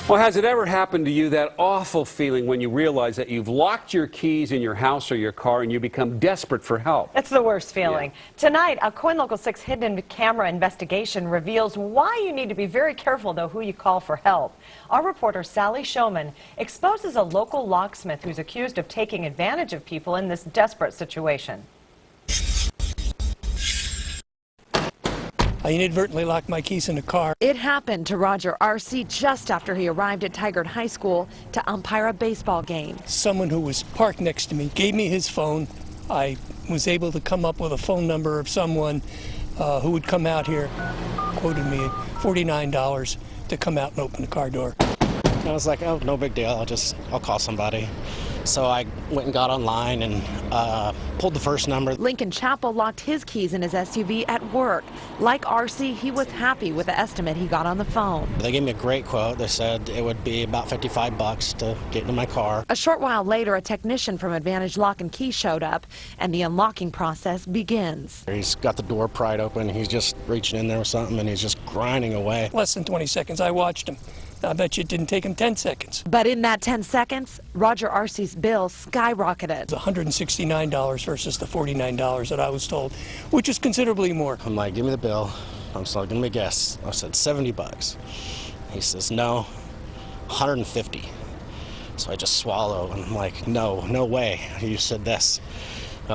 Well, has it ever happened to you, that awful feeling when you realize that you've locked your keys in your house or your car and you become desperate for help? It's the worst feeling. Yeah. Tonight, a KOIN Local 6 hidden camera investigation reveals why you need to be very careful, though, who you call for help. Our reporter, Sally Showman, exposes a local locksmith who's accused of taking advantage of people in this desperate situation. I inadvertently locked my keys in the car. It happened to Roger R.C. just after he arrived at Tigard High School to umpire a baseball game. Someone who was parked next to me gave me his phone. I was able to come up with a phone number of someone who would come out here, quoted me $49 to come out and open the car door. I was like, oh, no big deal, I'll call somebody. So I went and got online and pulled the first number. Lincoln Chappell locked his keys in his SUV at work. Like R.C., he was happy with the estimate he got on the phone. They gave me a great quote. They said it would be about $55 to get into my car. A short while later, a technician from Advantage Lock and Key showed up, and the unlocking process begins. He's got the door pried open. He's just reaching in there with something, and he's just grinding away. Less than 20 seconds. I watched him. I bet you it didn't take him 10 seconds. But in that 10 seconds, Roger R.C.'s bill skyrocketed. It's $169 versus the $49 that I was told, which is considerably more. I'm like, give me the bill. I'm like, give me a guess. I said, $70. He says, no, 150. So I just swallow, and I'm like, no way. You said this.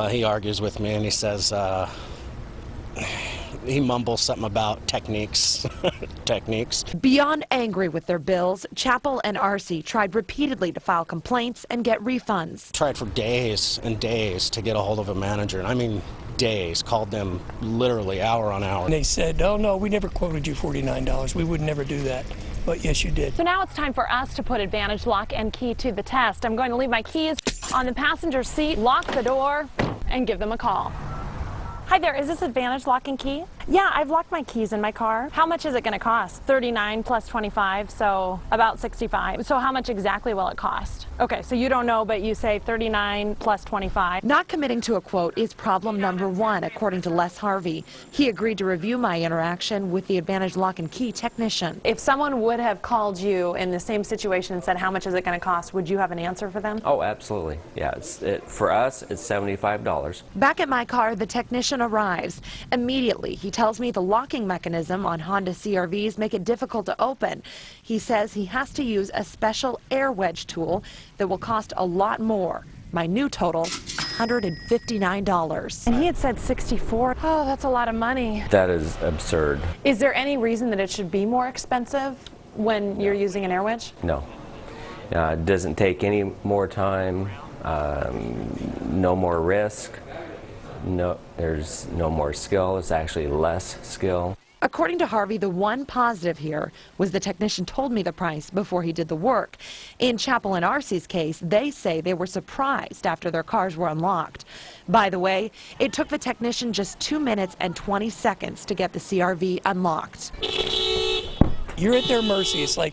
He argues with me, and he says, he mumbles something about techniques. Beyond angry with their bills, Chappell and R.C. tried repeatedly to file complaints and get refunds. Tried for days and days to get a hold of a manager, and I mean days. Called them literally hour on hour. And they said, oh no, we never quoted you $49. We would never do that. But yes, you did. So now it's time for us to put Advantage Lock and Key to the test. I'm going to leave my keys on the passenger seat, lock the door, and give them a call. Hi there, is this Advantage Lock and Key? Yeah, I've locked my keys in my car. How much is it going to cost? $39 plus $25, so about $65. So how much exactly will it cost? Okay, so you don't know, but you say $39 plus $25. Not committing to a quote is problem number one, according to Les Harvey. He agreed to review my interaction with the Advantage Lock and Key technician. If someone would have called you in the same situation and said, how much is it going to cost, would you have an answer for them? Oh, absolutely. Yeah, for us, it's $75. Back at my car, the technician arrives. Immediately, he tells me the locking mechanism on Honda CR-Vs make it difficult to open. He says he has to use a special air wedge tool that will cost a lot more. My new total, $159. And he had said $64. Oh, that's a lot of money. That is absurd. Is there any reason that it should be more expensive when you're using an air wedge? No. It doesn't take any more time, no more risk. No, there's no more skill. It's actually less skill. According to Harvey, the one positive here was the technician told me the price before he did the work. In Chappell and R.C.'s case, they say they were surprised after their cars were unlocked. By the way, it took the technician just 2 minutes and 20 seconds to get the CR-V unlocked. You're at their mercy. It's like,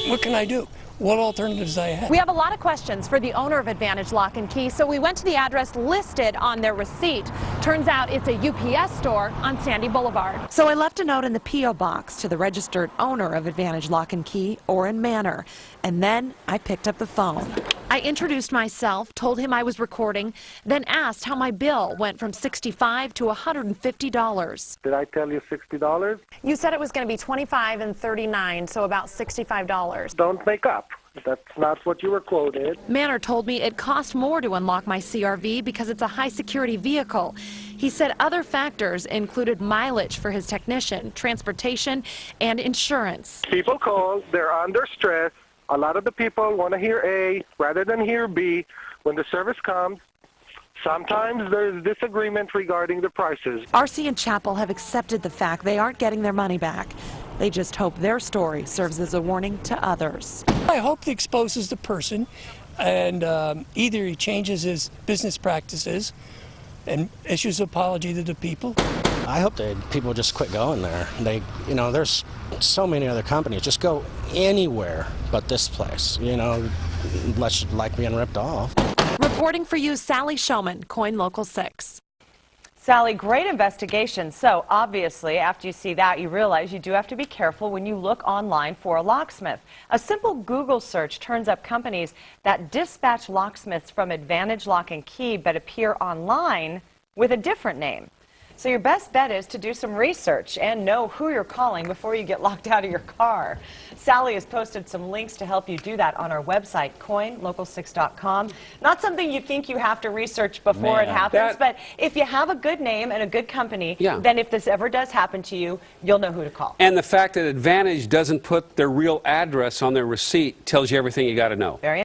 what can I do? What alternatives do I have? We have a lot of questions for the owner of Advantage Lock and Key, so we went to the address listed on their receipt. Turns out it's a UPS store on Sandy Boulevard. So I left a note in the P.O. box to the registered owner of Advantage Lock and Key, Orrin Manor, and then I picked up the phone. I introduced myself, told him I was recording, then asked how my bill went from $65 to $150. Did I tell you $60? You said it was going to be $25 and $39, so about $65. Don't make up. That's not what you were quoted. Manor told me it cost more to unlock my CR-V because it's a high-security vehicle. He said other factors included mileage for his technician, transportation, and insurance. People call, they're under stress. A lot of the people want to hear A rather than hear B. When the service comes, sometimes there's disagreement regarding the prices. R.C. and Chappell have accepted the fact they aren't getting their money back. They just hope their story serves as a warning to others. I hope he exposes the person, and either he changes his business practices and issues an apology to the people. I hope that people just quit going there. There's so many other companies. Just go anywhere but this place, unless you like being ripped off. Reporting for you, Sally Showman, KOIN Local 6. Sally, great investigation. So obviously, after you see that, you realize you do have to be careful when you look online for a locksmith. A simple Google search turns up companies that dispatch locksmiths from Advantage Lock and Key but appear online with a different name. So your best bet is to do some research and know who you're calling before you get locked out of your car. Sally has posted some links to help you do that on our website, coinlocal6.com. Not something you think you have to research before it happens, but if you have a good name and a good company, then if this ever does happen to you, you'll know who to call. And the fact that Advantage doesn't put their real address on their receipt tells you everything you got to know. Very